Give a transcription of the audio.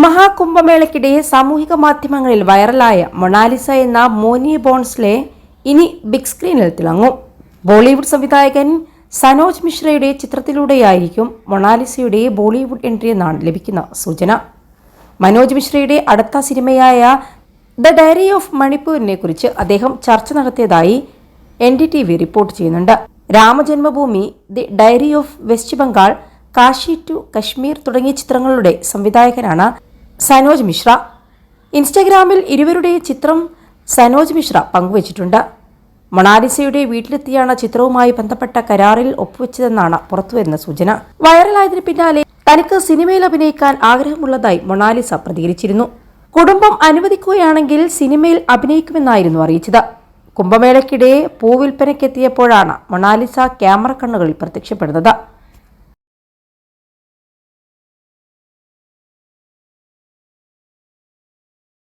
മഹാകുംഭമേളയ്ക്കിടെ സാമൂഹിക മാധ്യമങ്ങളിൽ വൈറലായ മൊണാലിസ എന്ന മോനി ബോൺസ്ലെ ഇനി ബിഗ് സ്ക്രീനിൽ തിളങ്ങും. ബോളിവുഡ് സംവിധായകൻ സനോജ് മിശ്രയുടെ ചിത്രത്തിലൂടെയായിരിക്കും മൊണാലിസയുടെ ബോളിവുഡ് എൻട്രി എന്നാണ് ലഭിക്കുന്ന സൂചന. മനോജ് മിശ്രയുടെ അടുത്ത സിനിമയായ ദ ഡയറി ഓഫ് മണിപ്പൂരിനെ കുറിച്ച് അദ്ദേഹം ചർച്ച നടത്തിയതായി NDTV റിപ്പോർട്ട് ചെയ്യുന്നുണ്ട്. Ramjanmabhoomi, the diary of West Bengal, Kashi to Kashmir തുടങ്ങിയ ചിത്രങ്ങളുടെ സംവിധായകനാണ് സനോജ് മിശ്ര. ഇൻസ്റ്റഗ്രാമിൽ ഇരുവരുടെ ചിത്രം സനോജ് മിശ്ര പങ്കുവച്ചിട്ടുണ്ട്. മൊണാലിസയുടെ വീട്ടിലെത്തിയാണ് ചിത്രവുമായി ബന്ധപ്പെട്ട കരാറിൽ ഒപ്പുവെച്ചതെന്നാണ് പുറത്തുവരുന്ന സൂചന. വൈറലായതിനു പിന്നാലെ തനിക്ക് സിനിമയിൽ അഭിനയിക്കാൻ ആഗ്രഹമുള്ളതായി മൊണാലിസ പ്രതികരിച്ചിരുന്നു. കുടുംബം അനുവദിക്കുകയാണെങ്കിൽ സിനിമയിൽ അഭിനയിക്കുമെന്നായിരുന്നു അറിയിച്ചത്. കുംഭമേളയ്ക്കിടെ പൂവിൽപ്പനയ്ക്കെത്തിയപ്പോഴാണ് മൊണാലിസ ക്യാമറ കണ്ണുകളിൽ പ്രത്യക്ഷപ്പെടുന്നത്.